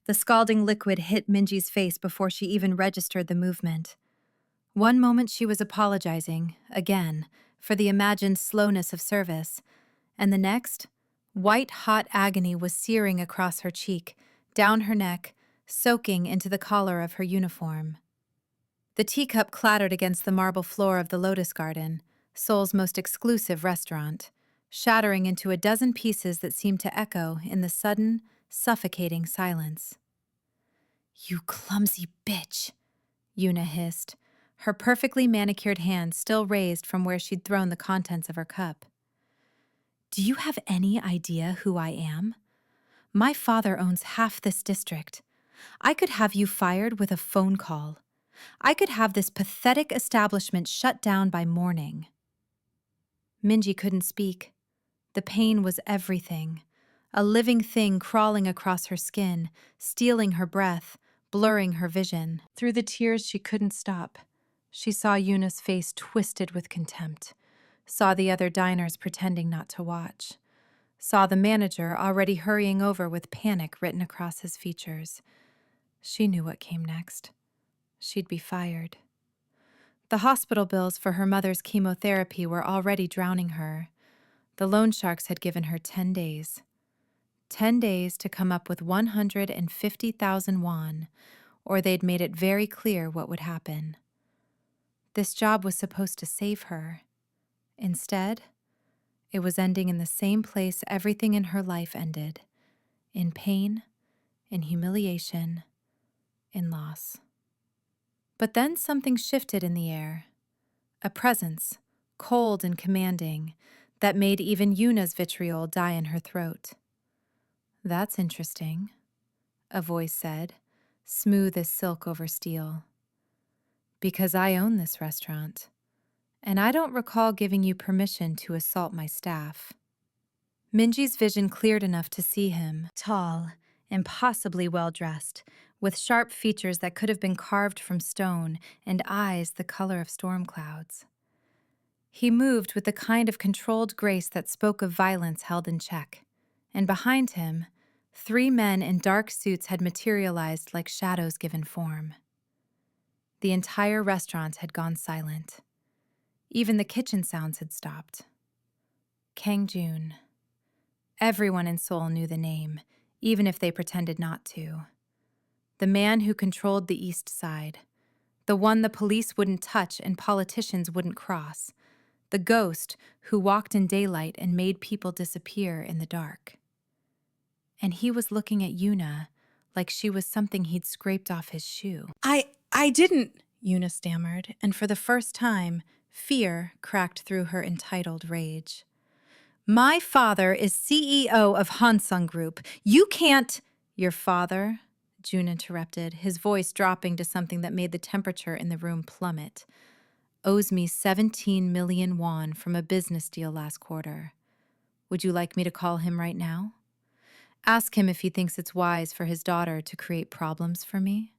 The scalding liquid hit Minji's face before she even registered the movement. One moment she was apologizing, again, for the imagined slowness of service, and the next, white-hot agony was searing across her cheek, down her neck, soaking into the collar of her uniform. The teacup clattered against the marble floor of the Lotus Garden, Seoul's most exclusive restaurant, shattering into a dozen pieces that seemed to echo in the sudden, suffocating silence. "You clumsy bitch," Yuna hissed, her perfectly manicured hand still raised from where she'd thrown the contents of her cup. "Do you have any idea who I am? My father owns half this district. I could have you fired with a phone call. I could have this pathetic establishment shut down by morning." Minji couldn't speak. The pain was everything. A living thing crawling across her skin, stealing her breath, blurring her vision. Through the tears she couldn't stop. She saw Yuna's face twisted with contempt, saw the other diners pretending not to watch, saw the manager already hurrying over with panic written across his features. She knew what came next. She'd be fired. The hospital bills for her mother's chemotherapy were already drowning her. The loan sharks had given her 10 days. 10 days to come up with 150,000 won, or they'd made it very clear what would happen. This job was supposed to save her. Instead, it was ending in the same place everything in her life ended, in pain, in humiliation, in loss. But then something shifted in the air, a presence, cold and commanding, that made even Yuna's vitriol die in her throat. "That's interesting," a voice said, smooth as silk over steel. "Because I own this restaurant, and I don't recall giving you permission to assault my staff." Minji's vision cleared enough to see him, tall, impossibly well-dressed, with sharp features that could have been carved from stone and eyes the color of storm clouds. He moved with the kind of controlled grace that spoke of violence held in check, and behind him, 3 men in dark suits had materialized like shadows given form. The entire restaurant had gone silent. Even the kitchen sounds had stopped. Kang Joon. Everyone in Seoul knew the name, even if they pretended not to. The man who controlled the East Side. The one the police wouldn't touch and politicians wouldn't cross. The ghost who walked in daylight and made people disappear in the dark. And he was looking at Yuna like she was something he'd scraped off his shoe. I didn't, Yuna stammered, and for the first time, fear cracked through her entitled rage. "My father is CEO of Hansung Group. You can't—" "Your father," Joon interrupted, his voice dropping to something that made the temperature in the room plummet, "owes me 17 million won from a business deal last quarter. Would you like me to call him right now? Ask him if he thinks it's wise for his daughter to create problems for me?"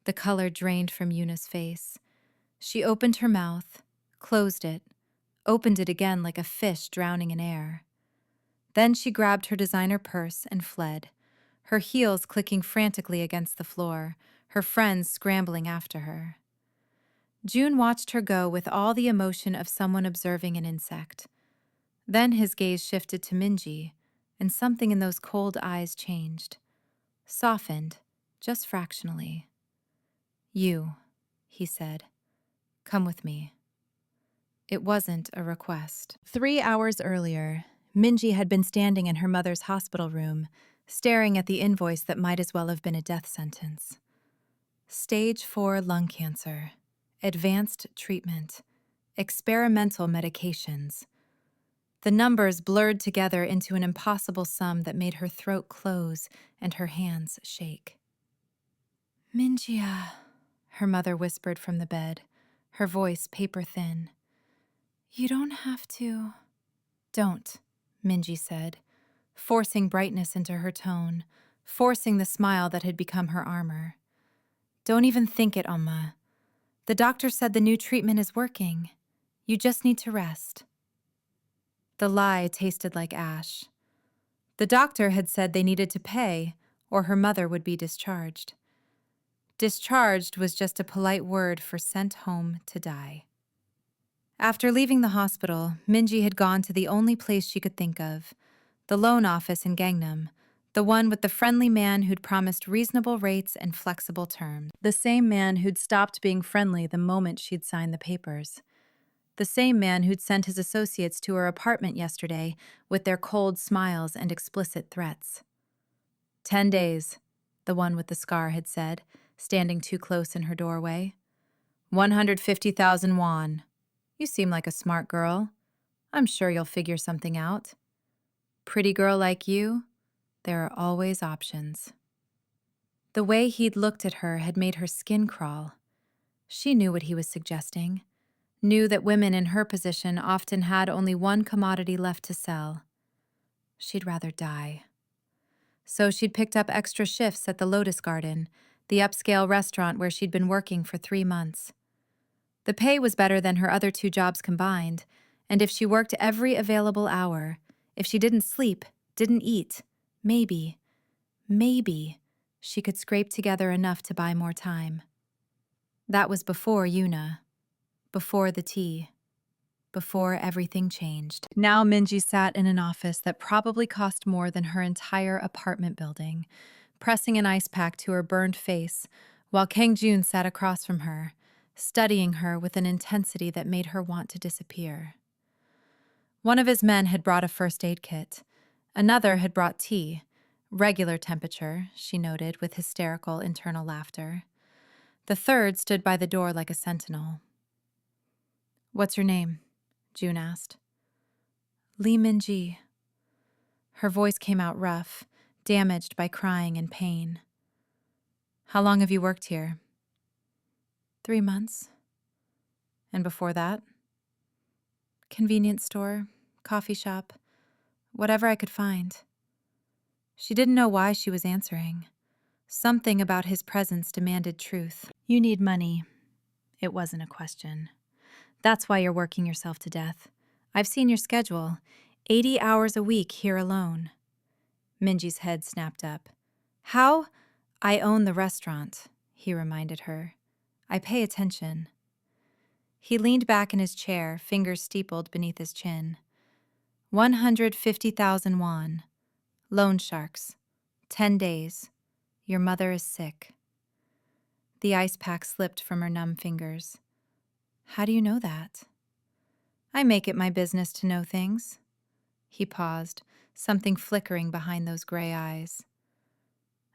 The color drained from Yuna's face. She opened her mouth, closed it, opened it again like a fish drowning in air. Then she grabbed her designer purse and fled, her heels clicking frantically against the floor, her friends scrambling after her. Joon watched her go with all the emotion of someone observing an insect. Then his gaze shifted to Minji, and something in those cold eyes changed. Softened, just fractionally. "You," he said. "Come with me." It wasn't a request. 3 hours earlier, Minji had been standing in her mother's hospital room, staring at the invoice that might as well have been a death sentence. Stage 4 lung cancer, advanced treatment, experimental medications. The numbers blurred together into an impossible sum that made her throat close and her hands shake. "Minji, her mother whispered from the bed, her voice paper-thin. "You don't have to." "Don't," Minji said, forcing brightness into her tone, forcing the smile that had become her armor. "Don't even think it, Amma. The doctor said the new treatment is working. You just need to rest." The lie tasted like ash. The doctor had said they needed to pay, or her mother would be discharged. Discharged was just a polite word for sent home to die. After leaving the hospital, Minji had gone to the only place she could think of, the loan office in Gangnam, the one with the friendly man who'd promised reasonable rates and flexible terms. The same man who'd stopped being friendly the moment she'd signed the papers. The same man who'd sent his associates to her apartment yesterday with their cold smiles and explicit threats. 10 days, the one with the scar had said, standing too close in her doorway. 150,000 won. You seem like a smart girl. I'm sure you'll figure something out. Pretty girl like you, there are always options. The way he'd looked at her had made her skin crawl. She knew what he was suggesting, knew that women in her position often had only one commodity left to sell. She'd rather die. So she'd picked up extra shifts at the Lotus Garden, the upscale restaurant where she'd been working for 3 months. The pay was better than her other 2 jobs combined, and if she worked every available hour, if she didn't sleep, didn't eat, maybe, she could scrape together enough to buy more time. That was before Yuna, before the tea, before everything changed. Now Minji sat in an office that probably cost more than her entire apartment building, pressing an ice pack to her burned face, while Kang Joon sat across from her, studying her with an intensity that made her want to disappear. One of his men had brought a first aid kit. Another had brought tea, regular temperature, she noted with hysterical internal laughter. The third stood by the door like a sentinel. "What's your name?" Joon asked. "Lee Minji." Her voice came out rough, damaged by crying and pain. "How long have you worked here?" 3 months. "And before that?" "Convenience store, coffee shop, whatever I could find." She didn't know why she was answering. Something about his presence demanded truth. "You need money." It wasn't a question. "That's why you're working yourself to death. I've seen your schedule. 80 hours a week here alone." Minji's head snapped up. "How?" "I own the restaurant," he reminded her. "I pay attention." He leaned back in his chair, fingers steepled beneath his chin. 150,000 won. Loan sharks. 10 days. Your mother is sick. The ice pack slipped from her numb fingers. "How do you know that?" "I make it my business to know things." He paused, something flickering behind those gray eyes.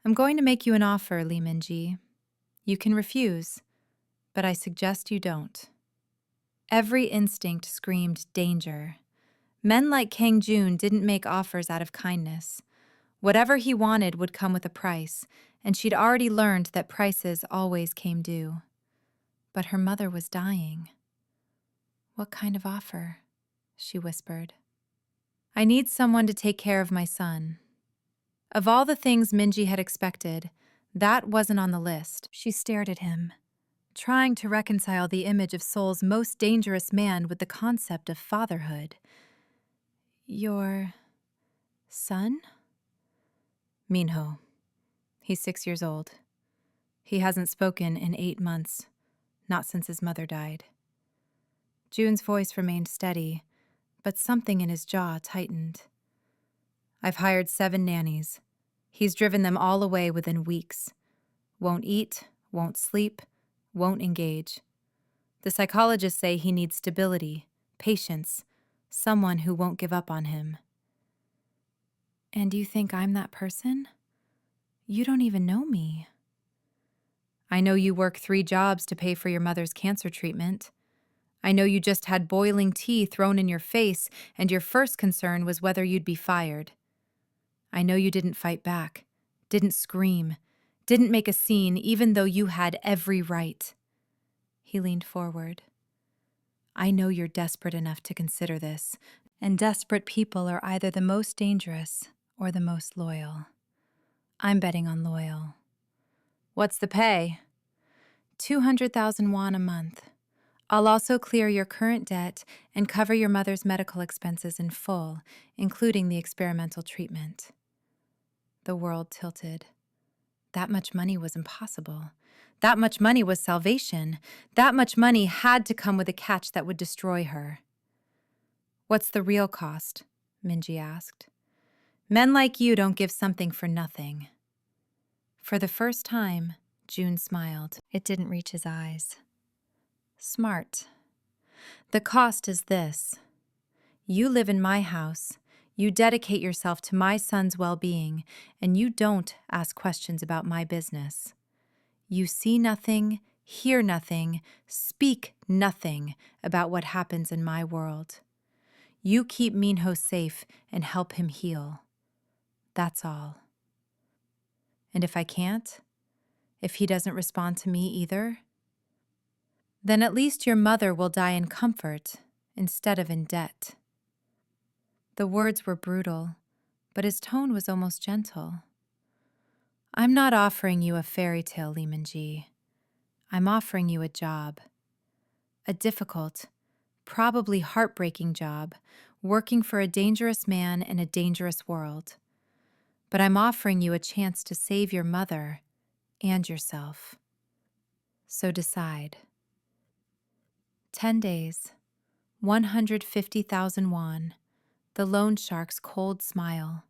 "I'm going to make you an offer, Lee Minji. You can refuse, but I suggest you don't." Every instinct screamed danger. Men like Kang Joon didn't make offers out of kindness. Whatever he wanted would come with a price, and she'd already learned that prices always came due. But her mother was dying. "What kind of offer?" she whispered. "I need someone to take care of my son." Of all the things Minji had expected, that wasn't on the list. She stared at him, trying to reconcile the image of Seoul's most dangerous man with the concept of fatherhood. "Your son?" "Minho. He's 6 years old. He hasn't spoken in 8 months, not since his mother died." Joon's voice remained steady, but something in his jaw tightened. "I've hired 7 nannies. He's driven them all away within weeks. Won't eat, won't sleep, won't engage. The psychologists say he needs stability, patience, someone who won't give up on him." "And you think I'm that person? You don't even know me." "I know you work 3 jobs to pay for your mother's cancer treatment. I know you just had boiling tea thrown in your face, and your first concern was whether you'd be fired. I know you didn't fight back, didn't scream, didn't make a scene even though you had every right." He leaned forward. "I know you're desperate enough to consider this, and desperate people are either the most dangerous or the most loyal. I'm betting on loyal." "What's the pay?" 200,000 won a month. I'll also clear your current debt and cover your mother's medical expenses in full, including the experimental treatment." The world tilted. That much money was impossible. That much money was salvation. That much money had to come with a catch that would destroy her. "What's the real cost?" Minji asked. "Men like you don't give something for nothing." For the first time, Joon smiled. It didn't reach his eyes. "Smart. The cost is this. You live in my house, you dedicate yourself to my son's well-being, and you don't ask questions about my business. You see nothing, hear nothing, speak nothing about what happens in my world. You keep Minho safe and help him heal. That's all. And if I can't, if he doesn't respond to me either, then at least your mother will die in comfort instead of in debt." The words were brutal, but his tone was almost gentle. "I'm not offering you a fairy tale, Lee Minji. I'm offering you a job. A difficult, probably heartbreaking job, working for a dangerous man in a dangerous world. But I'm offering you a chance to save your mother and yourself. So decide." 10 days, 150,000 won, the loan shark's cold smile,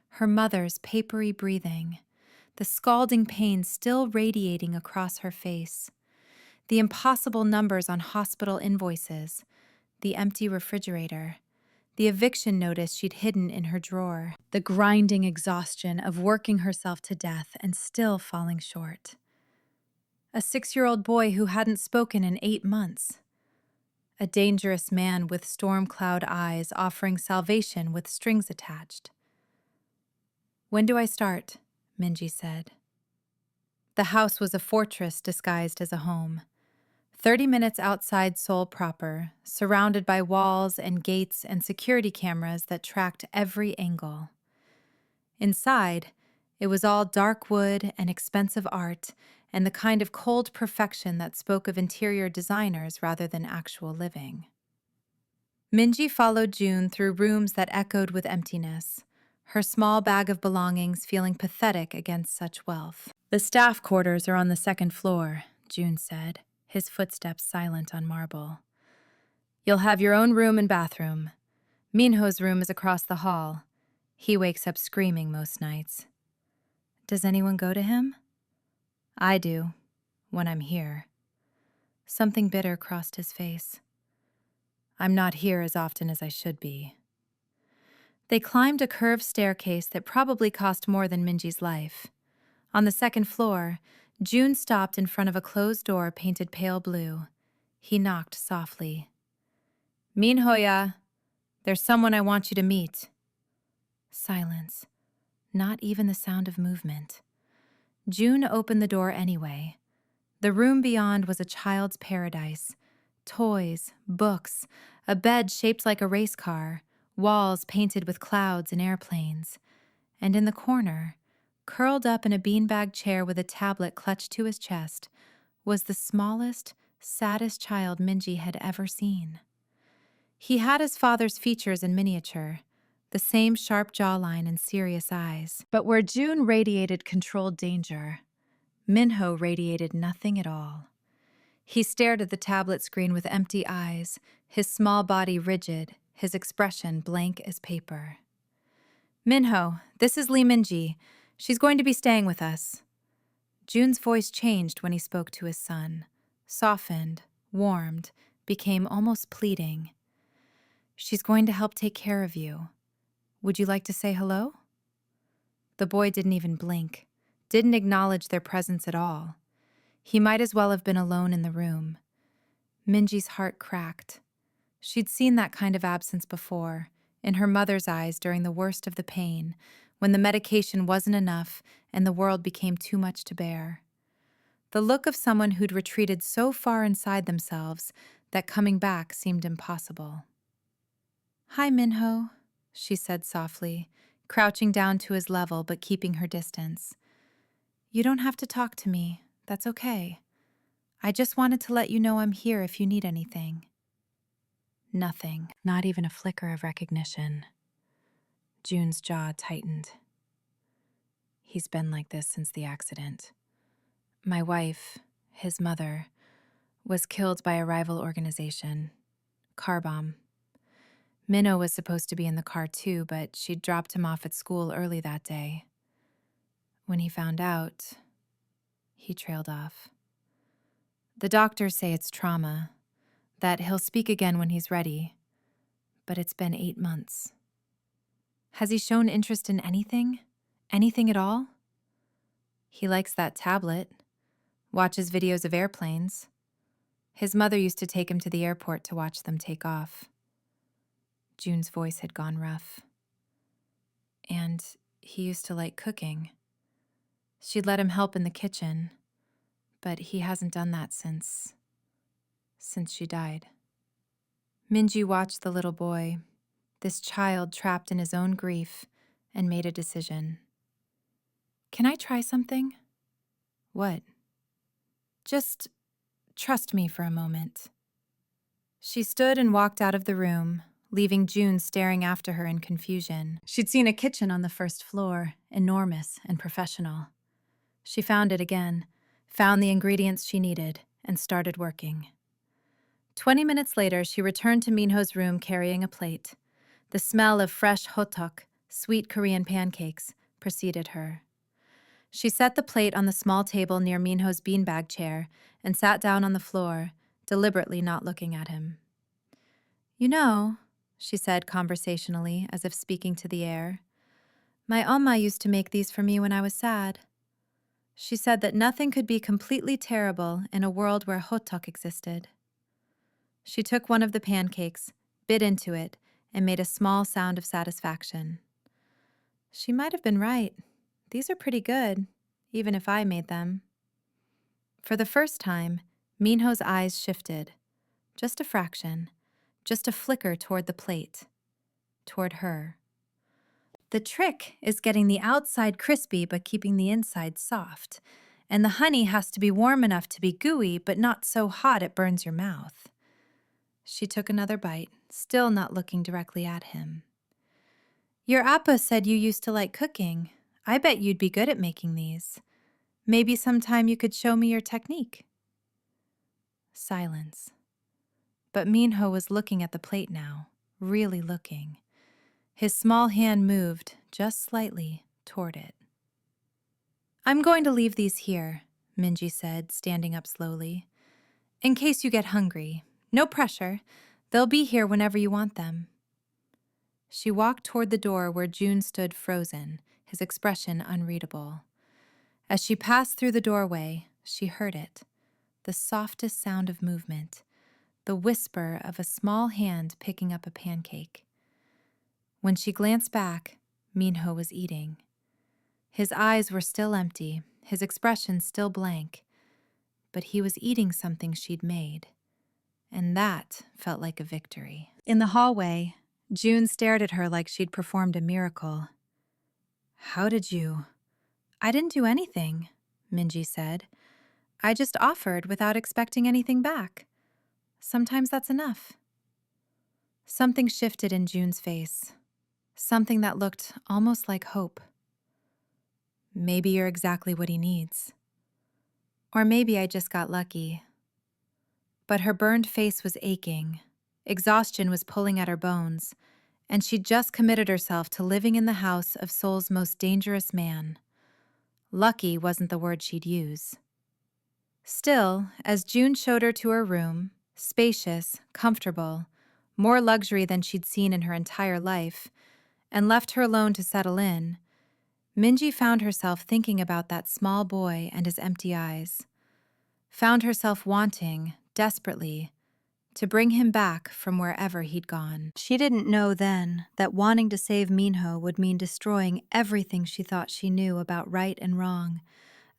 her mother's papery breathing, the scalding pain still radiating across her face, the impossible numbers on hospital invoices, the empty refrigerator, the eviction notice she'd hidden in her drawer, the grinding exhaustion of working herself to death and still falling short. A 6-year-old boy who hadn't spoken in 8 months. A dangerous man with storm cloud eyes offering salvation with strings attached. "When do I start?" Minji said. The house was a fortress disguised as a home. 30 minutes outside Seoul proper, surrounded by walls and gates and security cameras that tracked every angle. Inside, it was all dark wood and expensive art and the kind of cold perfection that spoke of interior designers rather than actual living. Minji followed Joon through rooms that echoed with emptiness, her small bag of belongings feeling pathetic against such wealth. "The staff quarters are on the 2nd floor, Joon said, his footsteps silent on marble. "You'll have your own room and bathroom. Minho's room is across the hall. He wakes up screaming most nights." "Does anyone go to him?" "I do, when I'm here." Something bitter crossed his face. "I'm not here as often as I should be." They climbed a curved staircase that probably cost more than Minji's life. On the 2nd floor, Joon stopped in front of a closed door painted pale blue. He knocked softly. "Minho-ya, there's someone I want you to meet." Silence. Not even the sound of movement. Joon opened the door anyway. The room beyond was a child's paradise. Toys, books, a bed shaped like a race car, walls painted with clouds and airplanes. And in the corner, curled up in a beanbag chair with a tablet clutched to his chest, was the smallest, saddest child Minji had ever seen. He had his father's features in miniature, the same sharp jawline and serious eyes. But where Joon radiated controlled danger, Minho radiated nothing at all. He stared at the tablet screen with empty eyes, his small body rigid, his expression blank as paper. "Minho, this is Lee Minji. She's going to be staying with us." Joon's voice changed when he spoke to his son, softened, warmed, became almost pleading. "She's going to help take care of you. Would you like to say hello?" The boy didn't even blink, didn't acknowledge their presence at all. He might as well have been alone in the room. Minji's heart cracked. She'd seen that kind of absence before, in her mother's eyes during the worst of the pain, when the medication wasn't enough and the world became too much to bear. The look of someone who'd retreated so far inside themselves that coming back seemed impossible. "Hi, Minho," she said softly, crouching down to his level but keeping her distance. "You don't have to talk to me. That's okay. I just wanted to let you know I'm here if you need anything." Nothing, not even a flicker of recognition. Joon's jaw tightened. He's been like this since the accident. My wife, his mother, was killed by a rival organization, car bomb. Minho was supposed to be in the car too, but she'd dropped him off at school early that day. When he found out, he trailed off. The doctors say it's trauma, that he'll speak again when he's ready, but it's been 8 months. Has he shown interest in anything? Anything at all? He likes that tablet, watches videos of airplanes. His mother used to take him to the airport to watch them take off. Joon's voice had gone rough. And he used to like cooking. She'd let him help in the kitchen, but he hasn't done that since she died. Minji watched the little boy, this child trapped in his own grief, and made a decision. Can I try something? What? Just trust me for a moment. She stood and walked out of the room, leaving Joon staring after her in confusion. She'd seen a kitchen on the first floor, enormous and professional. She found it again, found the ingredients she needed, and started working. 20 minutes later, she returned to Minho's room carrying a plate. The smell of fresh hotteok, sweet Korean pancakes, preceded her. She set the plate on the small table near Minho's beanbag chair and sat down on the floor, deliberately not looking at him. You know, she said conversationally, as if speaking to the air, my Oma used to make these for me when I was sad. She said that nothing could be completely terrible in a world where hotteok existed. She took one of the pancakes, bit into it, and made a small sound of satisfaction. She might have been right. These are pretty good, even if I made them. For the first time, Minho's eyes shifted. Just a fraction, just a flicker toward the plate, toward her. The trick is getting the outside crispy but keeping the inside soft. And the honey has to be warm enough to be gooey, but not so hot it burns your mouth. She took another bite, still not looking directly at him. Your appa said you used to like cooking. I bet you'd be good at making these. Maybe sometime you could show me your technique. Silence. But Minho was looking at the plate now, really looking. His small hand moved, just slightly, toward it. I'm going to leave these here, Minji said, standing up slowly. In case you get hungry. No pressure. They'll be here whenever you want them. She walked toward the door where Joon stood frozen, his expression unreadable. As she passed through the doorway, she heard it, the softest sound of movement, the whisper of a small hand picking up a pancake. When she glanced back, Minho was eating. His eyes were still empty, his expression still blank, but he was eating something she'd made. And that felt like a victory. In the hallway, Joon stared at her like she'd performed a miracle. How did you? I didn't do anything, Minji said. I just offered without expecting anything back. Sometimes that's enough. Something shifted in Joon's face. Something that looked almost like hope. Maybe you're exactly what he needs. Or maybe I just got lucky. But her burned face was aching. Exhaustion was pulling at her bones, and she'd just committed herself to living in the house of Seoul's most dangerous man. Lucky wasn't the word she'd use. Still, as Joon showed her to her room, spacious, comfortable, more luxury than she'd seen in her entire life, and left her alone to settle in, Minji found herself thinking about that small boy and his empty eyes. Found herself wanting, desperately, to bring him back from wherever he'd gone. She didn't know then that wanting to save Minho would mean destroying everything she thought she knew about right and wrong,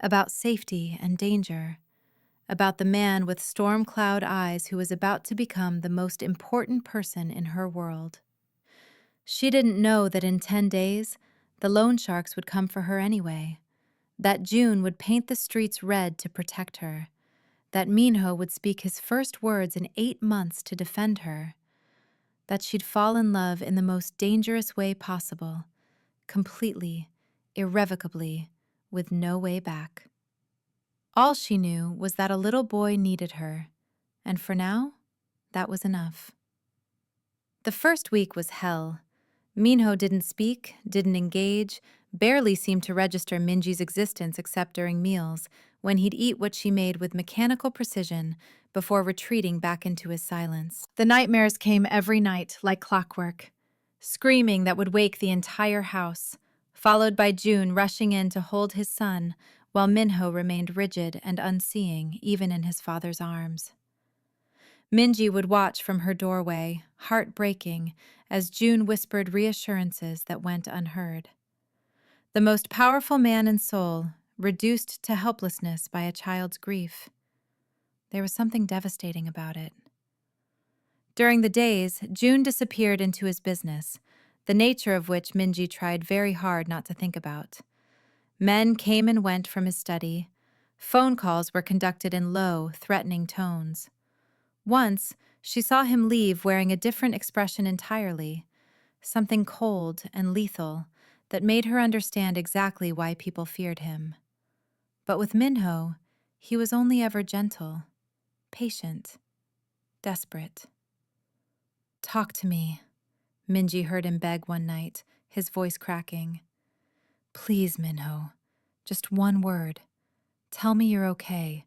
about safety and danger, about the man with storm cloud eyes who was about to become the most important person in her world. She didn't know that in 10 days, the loan sharks would come for her anyway, that Joon would paint the streets red to protect her, that Minho would speak his first words in 8 months to defend her, that she'd fall in love in the most dangerous way possible, completely, irrevocably, with no way back. All she knew was that a little boy needed her, and for now, that was enough. The first week was hell. Minho didn't speak, didn't engage, barely seemed to register Minji's existence except during meals, when he'd eat what she made with mechanical precision before retreating back into his silence. The nightmares came every night like clockwork, screaming that would wake the entire house, followed by Joon rushing in to hold his son, while Minho remained rigid and unseeing even in his father's arms. Minji would watch from her doorway, heart-breaking, as Joon whispered reassurances that went unheard. The most powerful man in Seoul, reduced to helplessness by a child's grief. There was something devastating about it. During the days, Joon disappeared into his business, the nature of which Minji tried very hard not to think about. Men came and went from his study. Phone calls were conducted in low, threatening tones. Once, she saw him leave wearing a different expression entirely, something cold and lethal that made her understand exactly why people feared him. But with Minho, he was only ever gentle, patient, desperate. "Talk to me," Minji heard him beg one night, his voice cracking. "Please, Minho, just one word. Tell me you're okay.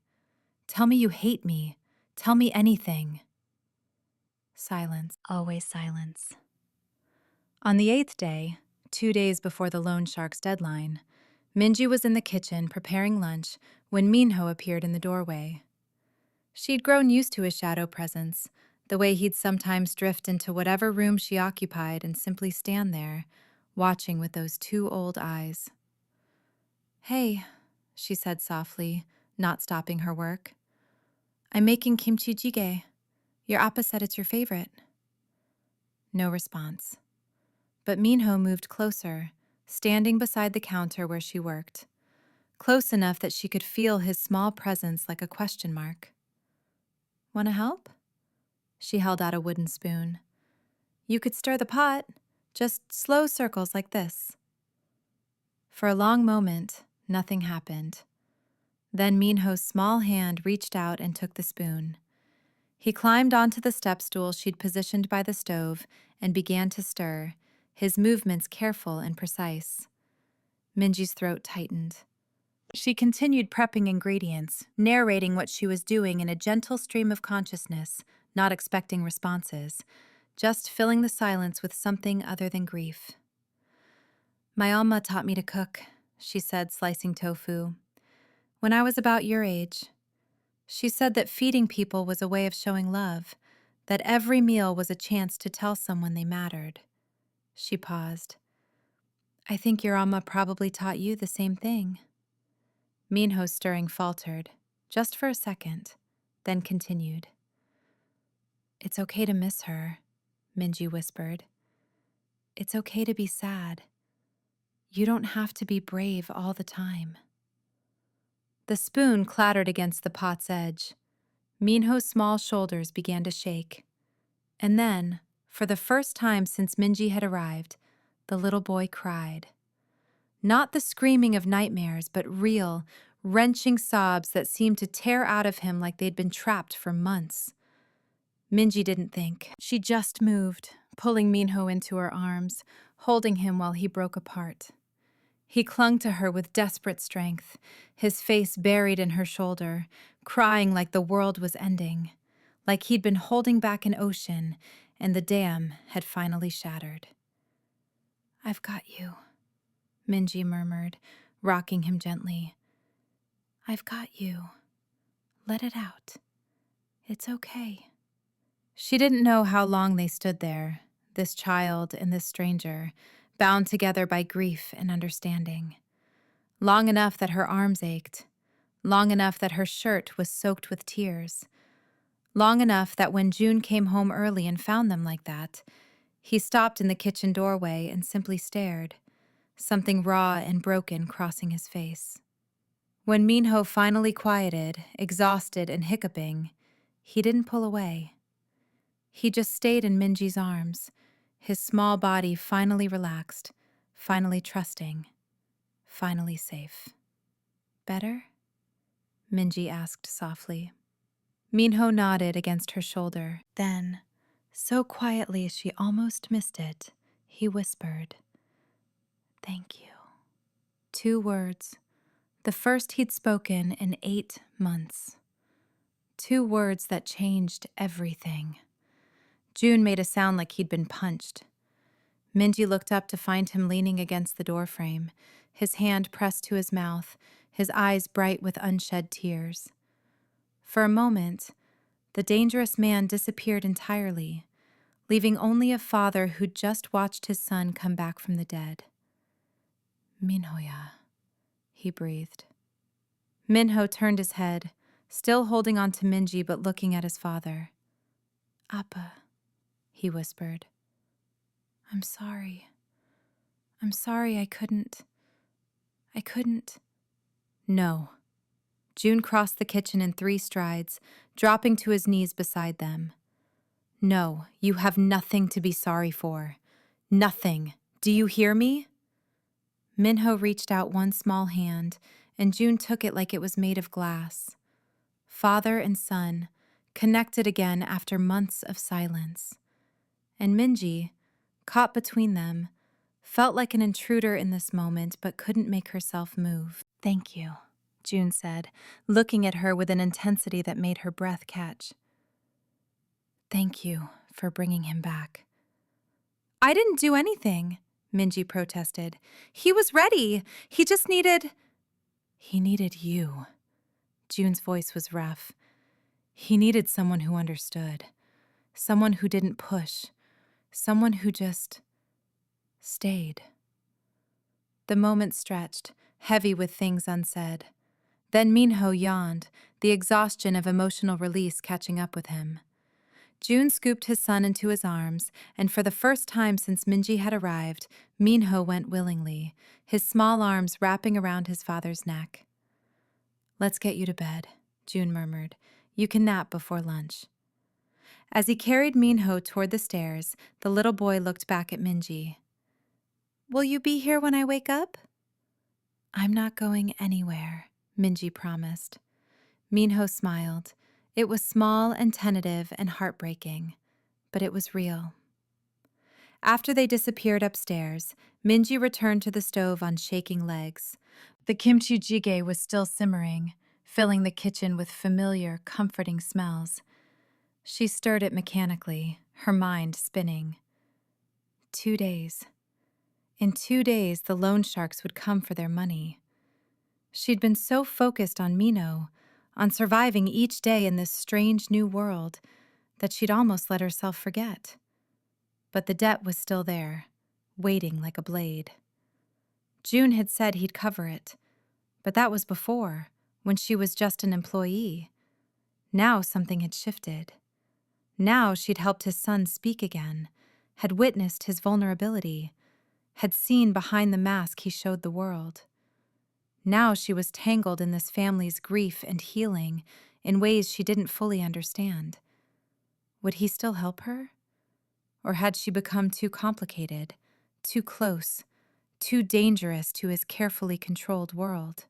Tell me you hate me. Tell me anything." Silence, always silence. On the 8th day, 2 days before the loan shark's deadline, Minji was in the kitchen preparing lunch when Minho appeared in the doorway. She'd grown used to his shadow presence, the way he'd sometimes drift into whatever room she occupied and simply stand there, watching with those two old eyes. "Hey," she said softly, not stopping her work. "I'm making kimchi jjigae. Your appa said it's your favorite." No response. But Minho moved closer, standing beside the counter where she worked, close enough that she could feel his small presence like a question mark. "Want to help?" She held out a wooden spoon. "You could stir the pot, just slow circles like this." For a long moment, nothing happened. Then Minho's small hand reached out and took the spoon. He climbed onto the step stool she'd positioned by the stove and began to stir, his movements careful and precise. Minji's throat tightened. She continued prepping ingredients, narrating what she was doing in a gentle stream of consciousness, not expecting responses, just filling the silence with something other than grief. "My Alma taught me to cook," she said, slicing tofu. "When I was about your age. She said that feeding people was a way of showing love, that every meal was a chance to tell someone they mattered." She paused. "I think your Alma probably taught you the same thing." Minho's stirring faltered, just for a second, then continued. "It's okay to miss her," Minji whispered. "It's okay to be sad. You don't have to be brave all the time." The spoon clattered against the pot's edge. Minho's small shoulders began to shake. And then, for the first time since Minji had arrived, the little boy cried. Not the screaming of nightmares, but real, wrenching sobs that seemed to tear out of him like they'd been trapped for months. Minji didn't think. She just moved, pulling Minho into her arms, holding him while he broke apart. He clung to her with desperate strength, his face buried in her shoulder, crying like the world was ending, like he'd been holding back an ocean and the dam had finally shattered. "I've got you," Minji murmured, rocking him gently. "I've got you. Let it out. It's okay." She didn't know how long they stood there, this child and this stranger, bound together by grief and understanding. Long enough that her arms ached, long enough that her shirt was soaked with tears, long enough that when Joon came home early and found them like that, he stopped in the kitchen doorway and simply stared, something raw and broken crossing his face. When Minho finally quieted, exhausted and hiccuping, he didn't pull away. He just stayed in Minji's arms, his small body finally relaxed, finally trusting, finally safe. Better? Minji asked softly. Minho nodded against her shoulder. Then, so quietly she almost missed it, he whispered, "Thank you." 2 words. The first he'd spoken in 8 months. 2 words that changed everything. Joon made a sound like he'd been punched. Minji looked up to find him leaning against the doorframe, his hand pressed to his mouth, his eyes bright with unshed tears. For a moment, the dangerous man disappeared entirely, leaving only a father who'd just watched his son come back from the dead. "Minhoya," he breathed. Minho turned his head, still holding on to Minji but looking at his father. "Appa," he whispered. "I'm sorry. I'm sorry I couldn't. No." Joon crossed the kitchen in 3 strides, dropping to his knees beside them. "No, you have nothing to be sorry for. Nothing. Do you hear me?" Minho reached out one small hand, and Joon took it like it was made of glass. Father and son, connected again after months of silence. And Minji, caught between them, felt like an intruder in this moment but couldn't make herself move. "Thank you," Joon said, looking at her with an intensity that made her breath catch. "Thank you for bringing him back." "I didn't do anything," Minji protested. "He was ready. He just needed—" "He needed you." Joon's voice was rough. "He needed someone who understood. Someone who didn't push. Someone who just stayed." The moment stretched, heavy with things unsaid. Then Minho yawned, the exhaustion of emotional release catching up with him. Joon scooped his son into his arms, and for the first time since Minji had arrived, Minho went willingly, his small arms wrapping around his father's neck. "Let's get you to bed," Joon murmured. "You can nap before lunch." As he carried Minho toward the stairs, the little boy looked back at Minji. "Will you be here when I wake up?" "I'm not going anywhere," Minji promised. Minho smiled. It was small and tentative and heartbreaking, but it was real. After they disappeared upstairs, Minji returned to the stove on shaking legs. The kimchi jjigae was still simmering, filling the kitchen with familiar, comforting smells. She stirred it mechanically, her mind spinning. 2 days. In 2 days, the loan sharks would come for their money. She'd been so focused on Minho, on surviving each day in this strange new world, that she'd almost let herself forget. But the debt was still there, waiting like a blade. Joon had said he'd cover it, but that was before, when she was just an employee. Now something had shifted. Now she'd helped his son speak again, had witnessed his vulnerability, had seen behind the mask he showed the world. Now she was tangled in this family's grief and healing in ways she didn't fully understand. Would he still help her? Or had she become too complicated, too close, too dangerous to his carefully controlled world?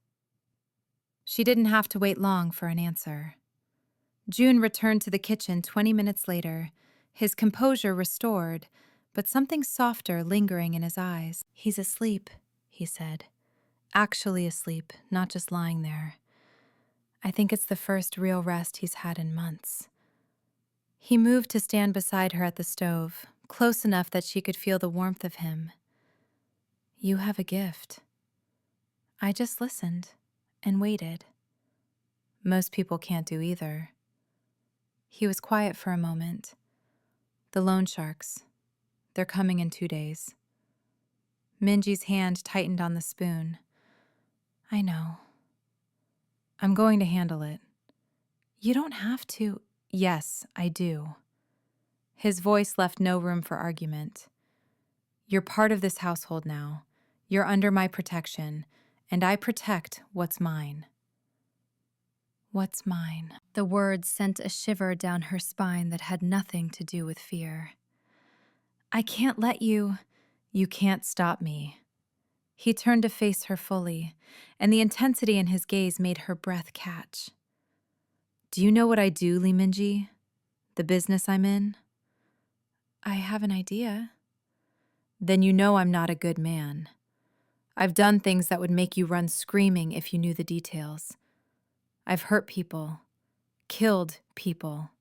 She didn't have to wait long for an answer. Joon returned to the kitchen 20 minutes later, his composure restored, but something softer lingering in his eyes. "He's asleep," he said. "Actually asleep, not just lying there. I think it's the first real rest he's had in months." He moved to stand beside her at the stove, close enough that she could feel the warmth of him. "You have a gift." I just listened and waited. Most people can't do either. He was quiet for a moment. "The loan sharks. They're coming in 2 days." Minji's hand tightened on the spoon. "I know. I'm going to handle it." "You don't have to." "Yes, I do." His voice left no room for argument. "You're part of this household now. You're under my protection, and I protect what's mine." "What's mine?" The words sent a shiver down her spine that had nothing to do with fear. "I can't let you." "You can't stop me." He turned to face her fully, and the intensity in his gaze made her breath catch. Do you know what I do, Lee Minji? The business I'm in? I have an idea. Then you know I'm not a good man. I've done things that would make you run screaming if you knew the details. I've hurt people, killed people,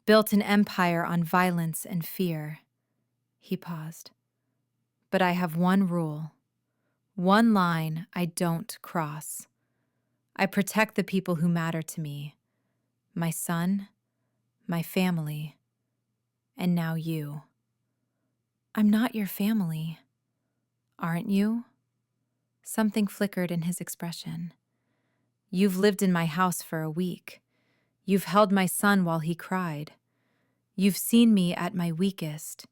built an empire on violence and fear. He paused. But I have one rule, one line I don't cross. I protect the people who matter to me, my son, my family, and now you. I'm not your family, aren't you? Something flickered in his expression. You've lived in my house for a week. You've held my son while he cried. You've seen me at my weakest.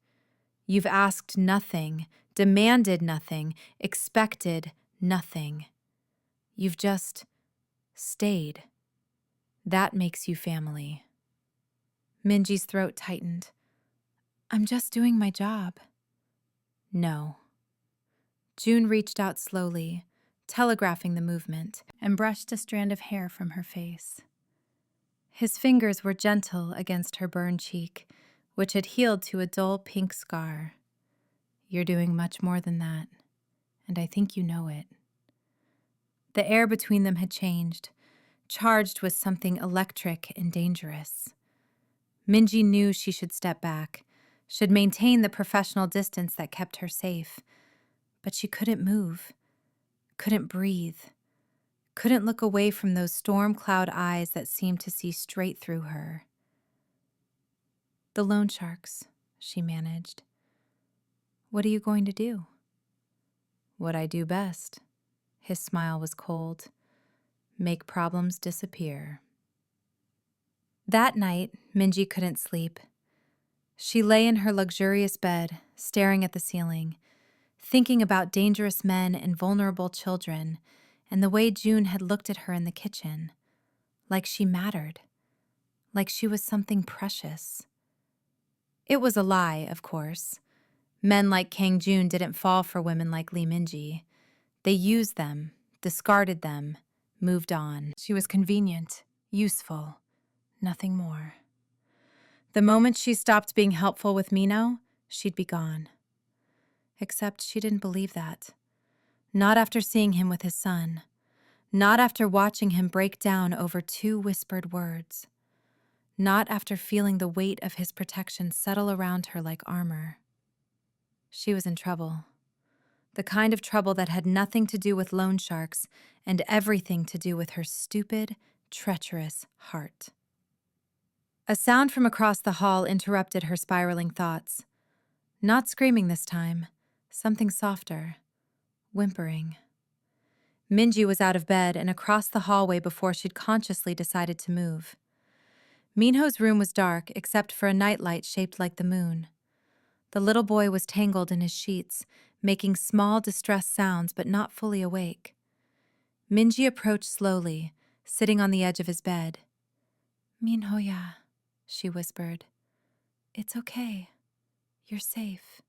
You've asked nothing, demanded nothing, expected nothing. You've just stayed. That makes you family. Minji's throat tightened. I'm just doing my job. No. Joon reached out slowly, telegraphing the movement, and brushed a strand of hair from her face. His fingers were gentle against her burned cheek, which had healed to a dull pink scar. You're doing much more than that, and I think you know it. The air between them had changed, charged with something electric and dangerous. Minji knew she should step back, should maintain the professional distance that kept her safe, but she couldn't move, couldn't breathe, couldn't look away from those storm cloud eyes that seemed to see straight through her. The loan sharks, she managed. What are you going to do? What I do best. His smile was cold. Make problems disappear. That night, Minji couldn't sleep. She lay in her luxurious bed, staring at the ceiling, thinking about dangerous men and vulnerable children, and the way Joon had looked at her in the kitchen, like she mattered, like she was something precious. It was a lie, of course. Men like Kang Joon didn't fall for women like Lee Minji. They used them, discarded them, moved on. She was convenient, useful, nothing more. The moment she stopped being helpful with Minho, she'd be gone. Except she didn't believe that. Not after seeing him with his son. Not after watching him break down over 2 whispered words. Not after feeling the weight of his protection settle around her like armor. She was in trouble. The kind of trouble that had nothing to do with loan sharks and everything to do with her stupid, treacherous heart. A sound from across the hall interrupted her spiraling thoughts. Not screaming this time, something softer, whimpering. Minji was out of bed and across the hallway before she'd consciously decided to move. Minho's room was dark except for a nightlight shaped like the moon. The little boy was tangled in his sheets, making small, distressed sounds but not fully awake. Minji approached slowly, sitting on the edge of his bed. Minho-ya, she whispered. It's okay. You're safe.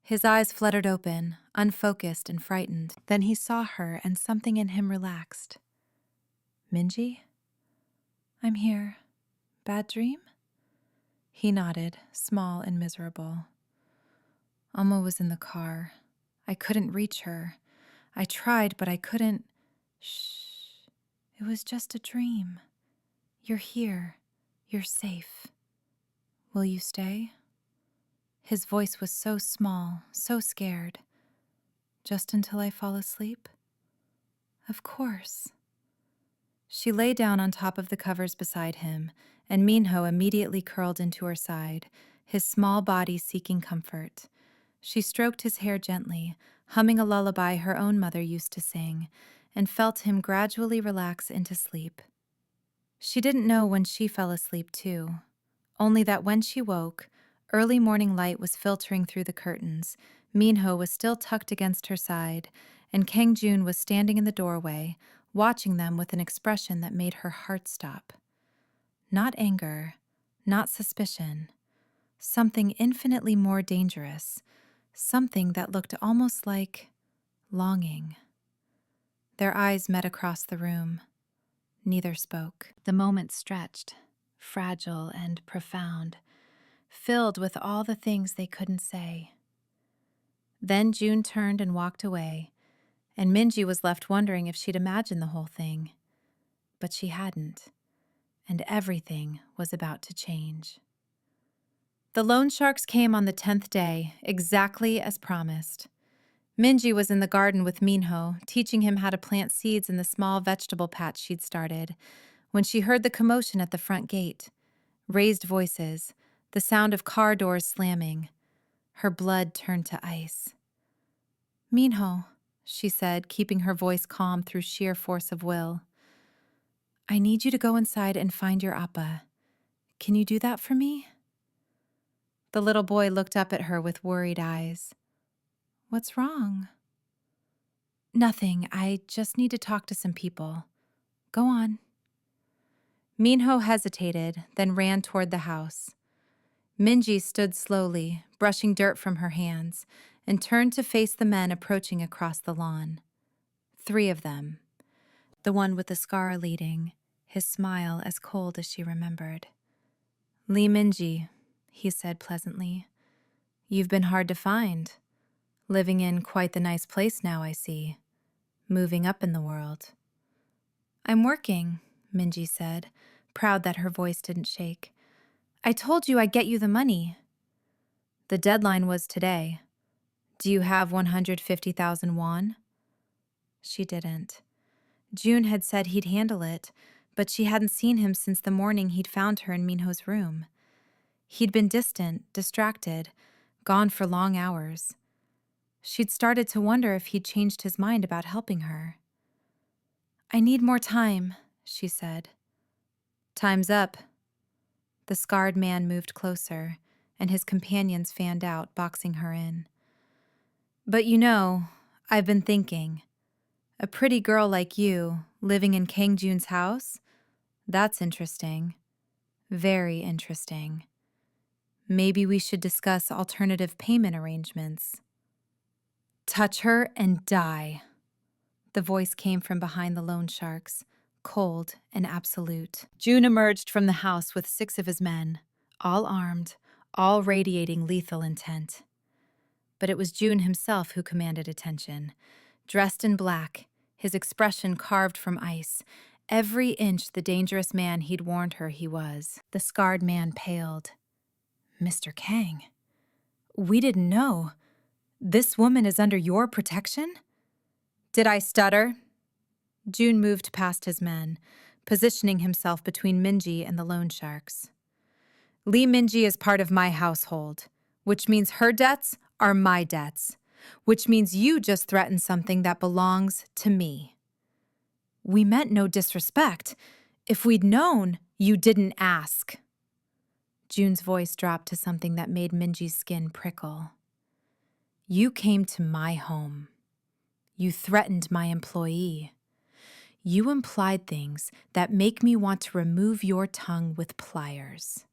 His eyes fluttered open, unfocused and frightened. Then he saw her and something in him relaxed. Minji? I'm here. Bad dream? He nodded, small and miserable. Alma was in the car. I couldn't reach her. I tried, but I couldn't. Shh. It was just a dream. You're here. You're safe. Will you stay? His voice was so small, so scared. Just until I fall asleep? Of course. She lay down on top of the covers beside him, and Minho immediately curled into her side, his small body seeking comfort. She stroked his hair gently, humming a lullaby her own mother used to sing, and felt him gradually relax into sleep. She didn't know when she fell asleep, too, only that when she woke, early morning light was filtering through the curtains, Minho was still tucked against her side, and Kang Joon was standing in the doorway, watching them with an expression that made her heart stop. Not anger, not suspicion, something infinitely more dangerous, something that looked almost like longing. Their eyes met across the room. Neither spoke. The moment stretched, fragile and profound, filled with all the things they couldn't say. Then Joon turned and walked away, and Minji was left wondering if she'd imagined the whole thing. But she hadn't, and everything was about to change. The loan sharks came on the 10th day, exactly as promised. Minji was in the garden with Minho, teaching him how to plant seeds in the small vegetable patch she'd started, when she heard the commotion at the front gate. Raised voices, the sound of car doors slamming. Her blood turned to ice. "Minho," she said, keeping her voice calm through sheer force of will. "I need you to go inside and find your appa. Can you do that for me?" The little boy looked up at her with worried eyes. "What's wrong?" "Nothing. I just need to talk to some people. Go on." Minho hesitated, then ran toward the house. Minji stood slowly, brushing dirt from her hands, and turned to face the men approaching across the lawn. 3 of them. The one with the scar leading, his smile as cold as she remembered. "Lee Minji," he said pleasantly. "You've been hard to find. Living in quite the nice place now, I see. Moving up in the world." "I'm working," Minji said, proud that her voice didn't shake. "I told you I'd get you the money." "The deadline was today. Do you have 150,000 won?" She didn't. Joon had said he'd handle it, but she hadn't seen him since the morning he'd found her in Minho's room. He'd been distant, distracted, gone for long hours. She'd started to wonder if he'd changed his mind about helping her. "I need more time," she said. "Time's up." The scarred man moved closer, and his companions fanned out, boxing her in. "But you know, I've been thinking. A pretty girl like you, living in Kang Joon's house? That's interesting. Very interesting. Maybe we should discuss alternative payment arrangements." "Touch her and die." The voice came from behind the loan sharks, cold and absolute. Joon emerged from the house with 6 of his men, all armed, all radiating lethal intent. But it was Joon himself who commanded attention. Dressed in black, his expression carved from ice, every inch the dangerous man he'd warned her he was. The scarred man paled. "Mr. Kang, we didn't know. This woman is under your protection?" "Did I stutter?" Joon moved past his men, positioning himself between Minji and the loan sharks. "Lee Minji is part of my household, which means her debts are my debts, which means you just threatened something that belongs to me." "We meant no disrespect. If we'd known, you didn't ask." Joon's voice dropped to something that made Minji's skin prickle. "You came to my home. You threatened my employee. You implied things that make me want to remove your tongue with pliers.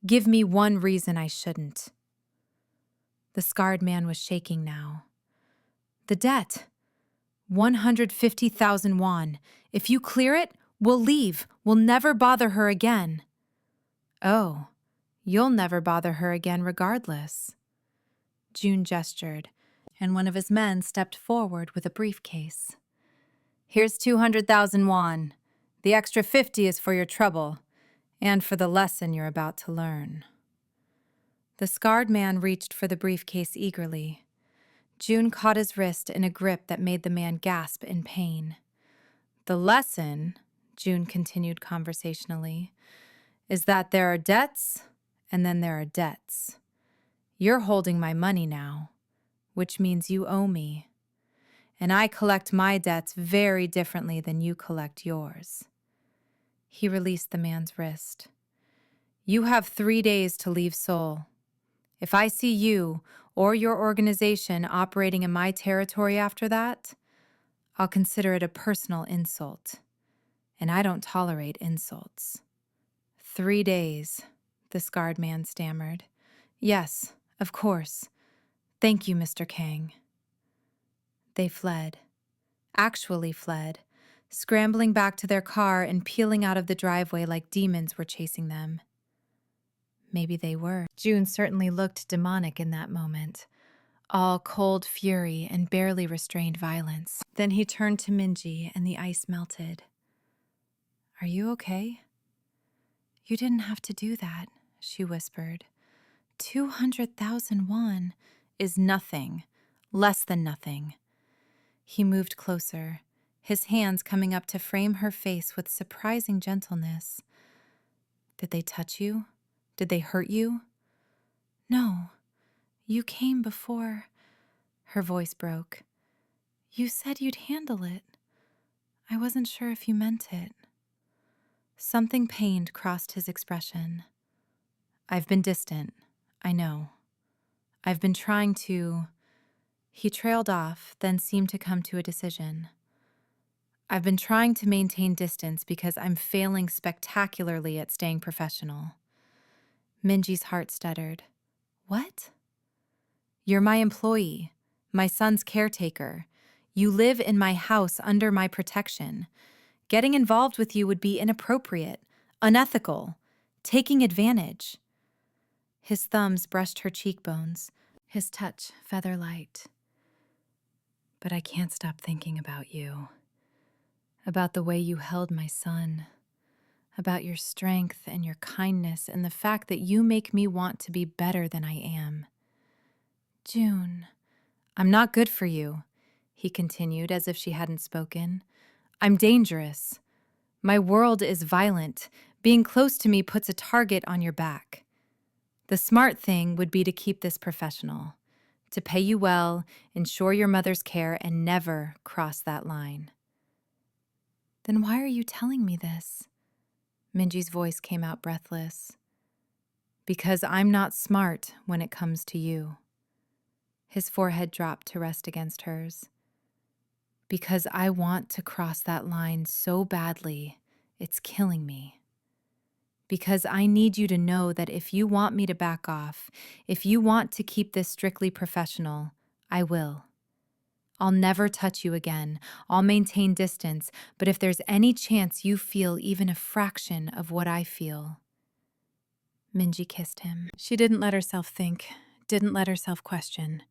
Give me one reason I shouldn't." The scarred man was shaking now. "The debt. 150,000 won. If you clear it, we'll leave. We'll never bother her again." "Oh, you'll never bother her again regardless." Joon gestured, and one of his men stepped forward with a briefcase. "Here's 200,000 won. The extra 50 is for your trouble, and for the lesson you're about to learn." The scarred man reached for the briefcase eagerly. Joon caught his wrist in a grip that made the man gasp in pain. "The lesson," Joon continued conversationally, "is that there are debts, and then there are debts. You're holding my money now, which means you owe me. And I collect my debts very differently than you collect yours." He released the man's wrist. "You have 3 days to leave Seoul. If I see you or your organization operating in my territory after that, I'll consider it a personal insult. And I don't tolerate insults." 3 days, the scarred man stammered. "Yes, of course. Thank you, Mr. Kang." They fled. Actually fled, scrambling back to their car and peeling out of the driveway like demons were chasing them. Maybe they were. Joon certainly looked demonic in that moment, all cold fury and barely restrained violence. Then he turned to Minji and the ice melted. "Are you okay?" "You didn't have to do that," she whispered. 200,000 won is nothing, less than nothing. He moved closer, his hands coming up to frame her face with surprising gentleness. "Did they touch you? Did they hurt you?" "No. You came before." Her voice broke. "You said you'd handle it. I wasn't sure if you meant it." Something pained crossed his expression. "I've been distant, I know. I've been trying to..." He trailed off, then seemed to come to a decision. "I've been trying to maintain distance because I'm failing spectacularly at staying professional." Minji's heart stuttered. "What?" "You're my employee, my son's caretaker. You live in my house under my protection. Getting involved with you would be inappropriate, unethical, taking advantage." His thumbs brushed her cheekbones, his touch feather-light. "But I can't stop thinking about you. About the way you held my son. About your strength and your kindness and the fact that you make me want to be better than I am." "Joon." "I'm not good for you," he continued as if she hadn't spoken. "I'm dangerous. My world is violent. Being close to me puts a target on your back. The smart thing would be to keep this professional, to pay you well, ensure your mother's care, and never cross that line." "Then why are you telling me this?" Minji's voice came out breathless. "Because I'm not smart when it comes to you." His forehead dropped to rest against hers. "Because I want to cross that line so badly, it's killing me. Because I need you to know that if you want me to back off, if you want to keep this strictly professional, I will. I'll never touch you again. I'll maintain distance, but if there's any chance you feel even a fraction of what I feel..." Minji kissed him. She didn't let herself think, didn't let herself question.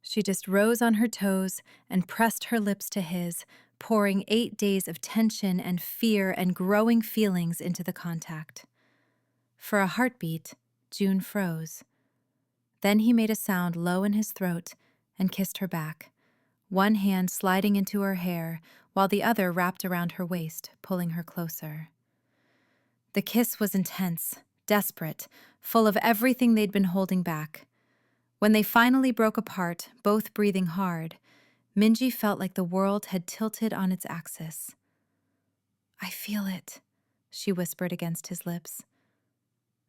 She just rose on her toes and pressed her lips to his, pouring 8 days of tension and fear and growing feelings into the contact. For a heartbeat, Joon froze. Then he made a sound low in his throat and kissed her back, one hand sliding into her hair while the other wrapped around her waist, pulling her closer. The kiss was intense, desperate, full of everything they'd been holding back. When they finally broke apart, both breathing hard, Minji felt like the world had tilted on its axis. "I feel it," she whispered against his lips.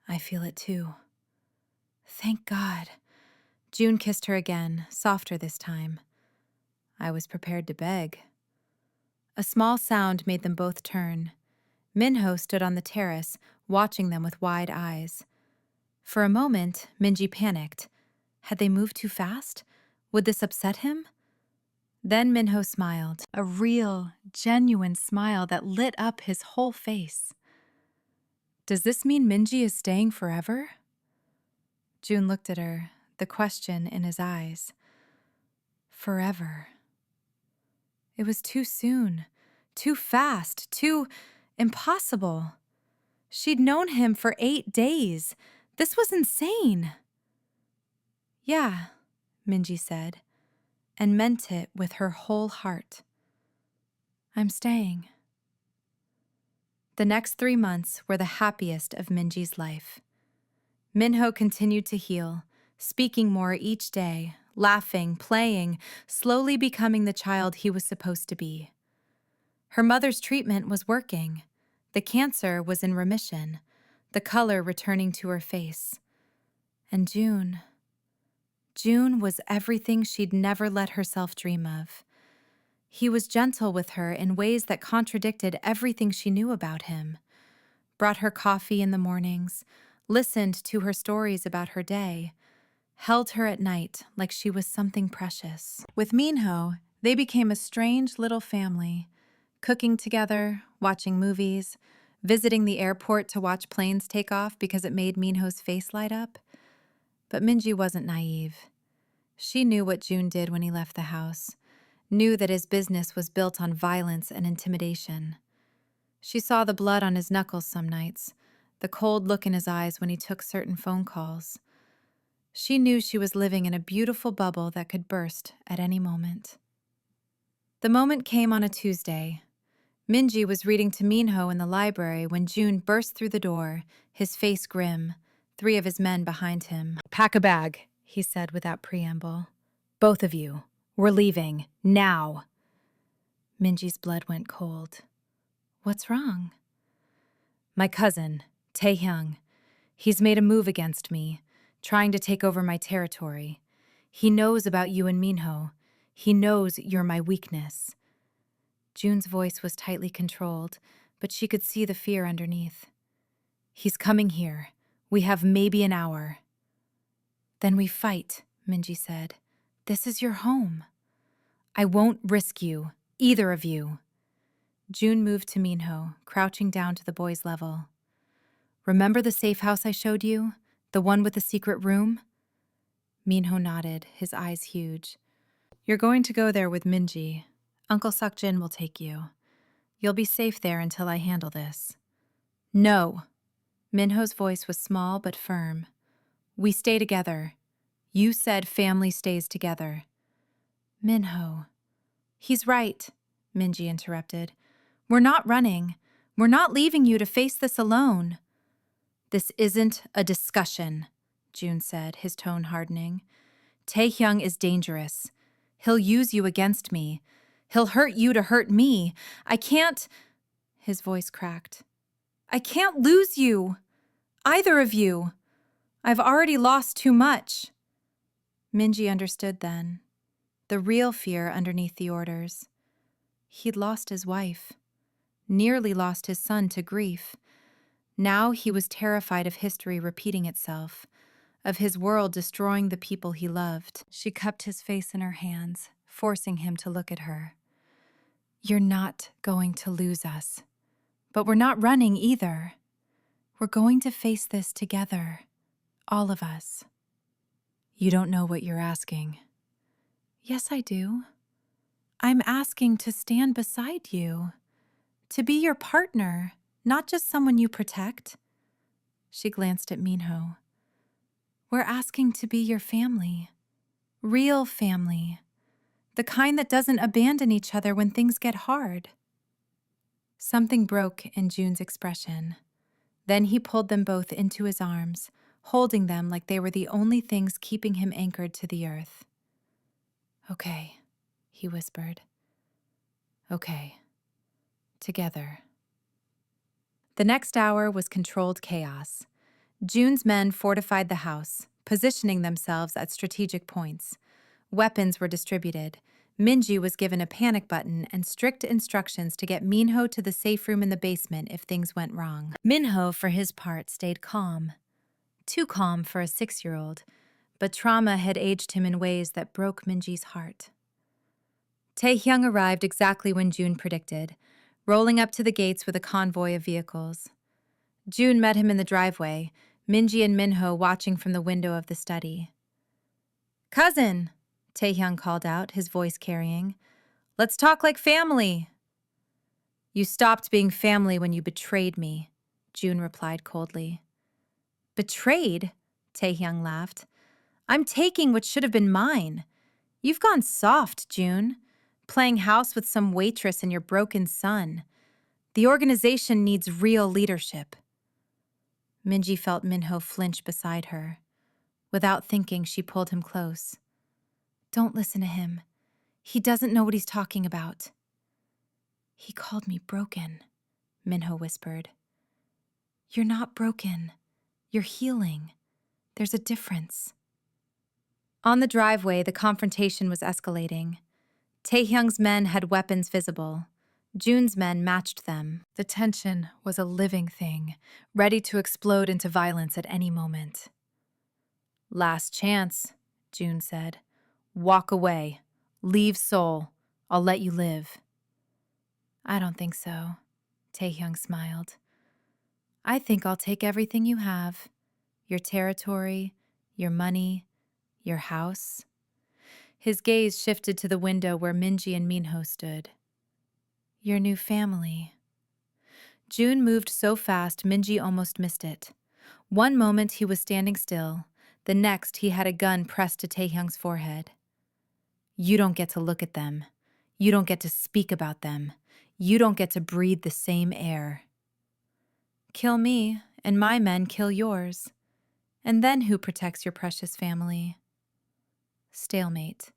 "I feel it too." "Thank God." Joon kissed her again, softer this time. "I was prepared to beg." A small sound made them both turn. Minho stood on the terrace, watching them with wide eyes. For a moment, Minji panicked. Had they moved too fast? Would this upset him? Then Minho smiled, a real, genuine smile that lit up his whole face. "Does this mean Minji is staying forever?" Joon looked at her, the question in his eyes. Forever. It was too soon, too fast, too impossible. She'd known him for 8 days. This was insane. "Yeah," Minji said, and meant it with her whole heart. "I'm staying." The next 3 months were the happiest of Minji's life. Minho continued to heal, speaking more each day, laughing, playing, slowly becoming the child he was supposed to be. Her mother's treatment was working. The cancer was in remission, the color returning to her face. And Joon was everything she'd never let herself dream of. He was gentle with her in ways that contradicted everything she knew about him. Brought her coffee in the mornings, listened to her stories about her day, held her at night like she was something precious. With Minho, They became a strange little family, cooking together, watching movies, visiting the airport to watch planes take off because it made Minho's face light up. But Minji wasn't naive. She knew what Joon did when he left the house, knew that his business was built on violence and intimidation. She saw the blood on his knuckles some nights, the cold look in his eyes when he took certain phone calls. She knew she was living in a beautiful bubble that could burst at any moment. The moment came on a Tuesday. Minji was reading to Minho in the library when Joon burst through the door, his face grim, 3 of his men behind him. "Pack a bag," he said without preamble. "Both of you. We're leaving. Now." Minji's blood went cold. "What's wrong?" "My cousin, Taehyung. He's made a move against me, trying to take over my territory. He knows about you and Minho. He knows you're my weakness." Joon's voice was tightly controlled, but she could see the fear underneath. "He's coming here. We have maybe an hour." "Then we fight," Minji said. "This is your home." "I won't risk you, either of you." Joon moved to Minho, crouching down to the boy's level. "Remember the safe house I showed you? The one with the secret room?" Minho nodded, his eyes huge. "You're going to go there with Minji. Uncle Seokjin will take you. You'll be safe there until I handle this." "No." Minho's voice was small but firm. "We stay together. You said family stays together." "Minho." "He's right," Minji interrupted. "We're not running. We're not leaving you to face this alone." "This isn't a discussion," Joon said, his tone hardening. "Taehyung is dangerous. He'll use you against me. He'll hurt you to hurt me. I can't—" His voice cracked. "I can't lose you. Either of you. I've already lost too much." Minji understood then. The real fear underneath the orders. He'd lost his wife. Nearly lost his son to grief. Now he was terrified of history repeating itself, of his world destroying the people he loved. She cupped his face in her hands, forcing him to look at her. "You're not going to lose us. But we're not running either. We're going to face this together. All of us." "You don't know what you're asking." "Yes, I do. I'm asking to stand beside you. To be your partner, not just someone you protect." She glanced at Minho. "We're asking to be your family. Real family. The kind that doesn't abandon each other when things get hard." Something broke in Joon's expression. Then he pulled them both into his arms, holding them like they were the only things keeping him anchored to the earth. "Okay," he whispered. "Okay. Together." The next hour was controlled chaos. Joon's men fortified the house, positioning themselves at strategic points. Weapons were distributed. Minji was given a panic button and strict instructions to get Minho to the safe room in the basement if things went wrong. Minho, for his part, stayed calm. Too calm for a 6-year-old, but trauma had aged him in ways that broke Minji's heart. Taehyung arrived exactly when Joon predicted, rolling up to the gates with a convoy of vehicles. Joon met him in the driveway, Minji and Minho watching from the window of the study. "Cousin," Taehyung called out, his voice carrying. "Let's talk like family." "You stopped being family when you betrayed me," Joon replied coldly. "Betrayed?" Taehyung laughed. "I'm taking what should have been mine. You've gone soft, Joon, playing house with some waitress and your broken son. The organization needs real leadership." Minji felt Minho flinch beside her. Without thinking, she pulled him close. "Don't listen to him. He doesn't know what he's talking about." "He called me broken," Minho whispered. "You're not broken. You're healing. There's a difference." On the driveway, the confrontation was escalating. Taehyung's men had weapons visible. Joon's men matched them. The tension was a living thing, ready to explode into violence at any moment. "Last chance," Joon said. "Walk away. Leave Seoul. I'll let you live." "I don't think so," Taehyung smiled. "I think I'll take everything you have. Your territory, your money, your house." His gaze shifted to the window where Minji and Minho stood. "Your new family." Joon moved so fast Minji almost missed it. One moment he was standing still, the next he had a gun pressed to Taehyung's forehead. "You don't get to look at them. You don't get to speak about them. You don't get to breathe the same air. Kill me, and my men kill yours. And then who protects your precious family?" Stalemate.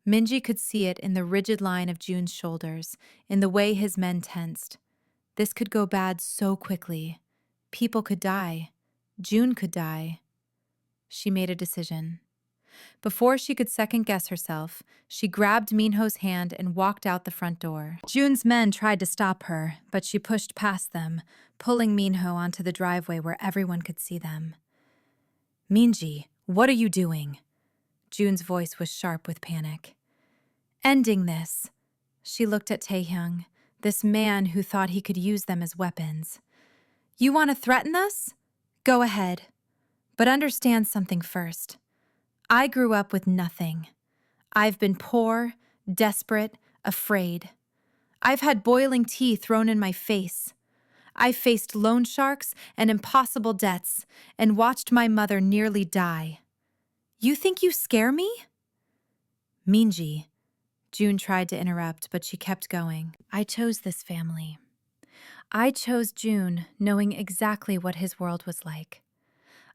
Minji could see it in the rigid line of Joon's shoulders, in the way his men tensed. This could go bad so quickly. People could die. Joon could die. She made a decision. Before she could second-guess herself, she grabbed Minho's hand and walked out the front door. Joon's men tried to stop her, but she pushed past them, pulling Minho onto the driveway where everyone could see them. "Minji, what are you doing?" Joon's voice was sharp with panic. "Ending this." She looked at Taehyung, this man who thought he could use them as weapons. "You want to threaten us? Go ahead. But understand something first. I grew up with nothing. I've been poor, desperate, afraid. I've had boiling tea thrown in my face. I've faced loan sharks and impossible debts and watched my mother nearly die. You think you scare me?" "Minji," Joon tried to interrupt, but she kept going. "I chose this family. I chose Joon, knowing exactly what his world was like.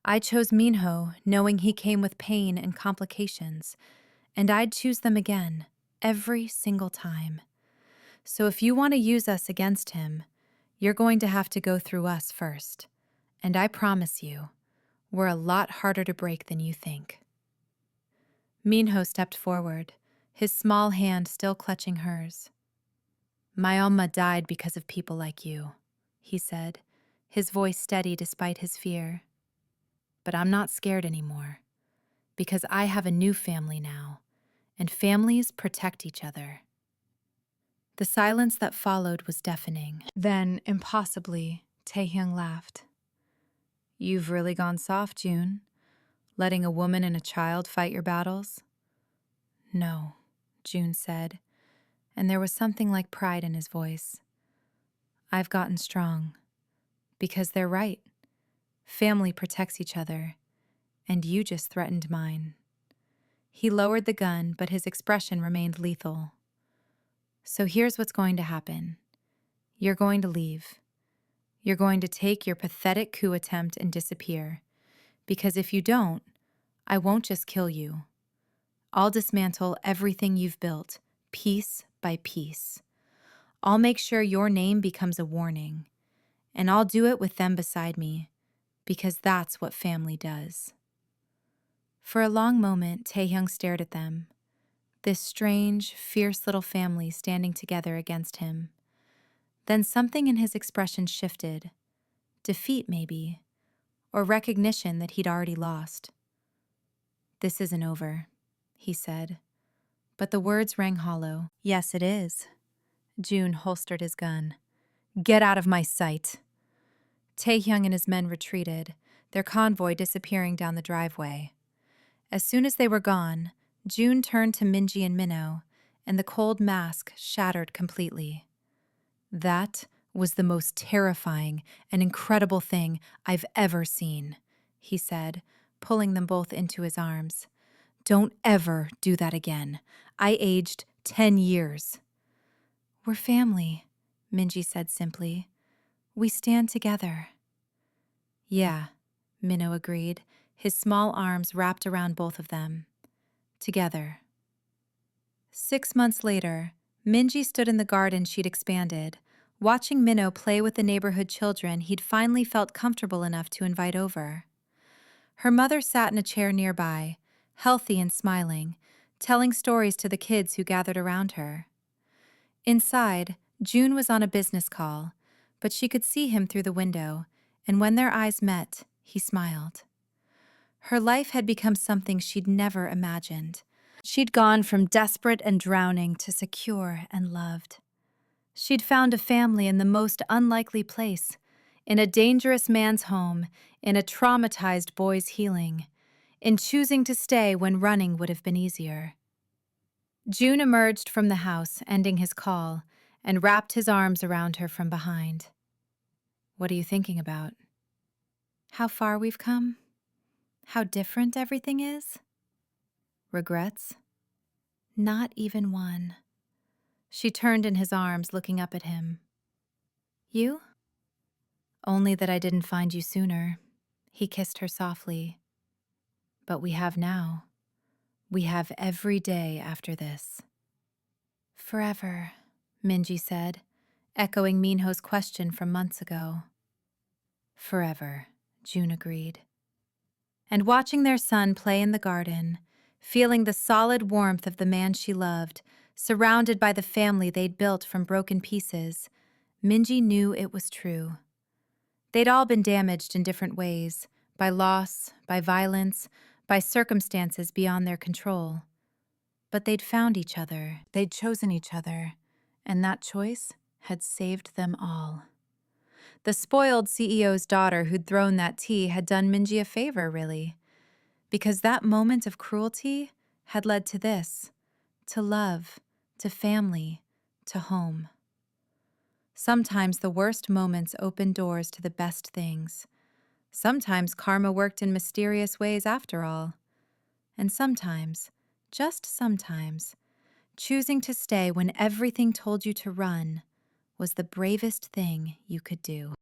I chose Minho, knowing he came with pain and complications, and I'd choose them again, every single time. So if you want to use us against him, you're going to have to go through us first. And I promise you, we're a lot harder to break than you think." Minho stepped forward, his small hand still clutching hers. "My Amma died because of people like you," he said, his voice steady despite his fear. "But I'm not scared anymore, because I have a new family now, and families protect each other." The silence that followed was deafening. Then, impossibly, Taehyung laughed. "You've really gone soft, Joon, letting a woman and a child fight your battles?" "No," Joon said, and there was something like pride in his voice. "I've gotten strong, because they're right. Family protects each other, and you just threatened mine." He lowered the gun, but his expression remained lethal. "So here's what's going to happen. You're going to leave. You're going to take your pathetic coup attempt and disappear. Because if you don't, I won't just kill you. I'll dismantle everything you've built, piece by piece. I'll make sure your name becomes a warning. And I'll do it with them beside me, because that's what family does." For a long moment, Taehyung stared at them, this strange, fierce little family standing together against him. Then something in his expression shifted. Defeat, maybe, or recognition that he'd already lost. "This isn't over," he said. But the words rang hollow. "Yes, it is." Joon holstered his gun. "Get out of my sight." Taehyung and his men retreated, their convoy disappearing down the driveway. As soon as they were gone, Joon turned to Minji and Minho, and the cold mask shattered completely. "That was the most terrifying and incredible thing I've ever seen," he said, pulling them both into his arms. "Don't ever do that again. I aged 10 years. "We're family," Minji said simply. "We stand together." "Yeah," Minho agreed, his small arms wrapped around both of them. "Together." 6 months later, Minji stood in the garden she'd expanded, watching Minho play with the neighborhood children he'd finally felt comfortable enough to invite over. Her mother sat in a chair nearby, healthy and smiling, telling stories to the kids who gathered around her. Inside, Joon was on a business call, but she could see him through the window, and when their eyes met, he smiled. Her life had become something she'd never imagined. She'd gone from desperate and drowning to secure and loved. She'd found a family in the most unlikely place, in a dangerous man's home, in a traumatized boy's healing, in choosing to stay when running would have been easier. Joon emerged from the house, ending his call, and wrapped his arms around her from behind. "What are you thinking about?" "How far we've come. How different everything is." "Regrets?" "Not even one." She turned in his arms, looking up at him. "You?" "Only that I didn't find you sooner." He kissed her softly. "But we have now. We have every day after this." "Forever," Minji said, echoing Minho's question from months ago. "Forever," Joon agreed. And watching their son play in the garden, feeling the solid warmth of the man she loved, surrounded by the family they'd built from broken pieces, Minji knew it was true. They'd all been damaged in different ways, by loss, by violence, by circumstances beyond their control. But they'd found each other, they'd chosen each other, and that choice had saved them all. The spoiled CEO's daughter who'd thrown that tea had done Minji a favor, really. Because that moment of cruelty had led to this, to love, to family, to home. Sometimes the worst moments open doors to the best things. Sometimes karma worked in mysterious ways after all. And sometimes, just sometimes, choosing to stay when everything told you to run was the bravest thing you could do.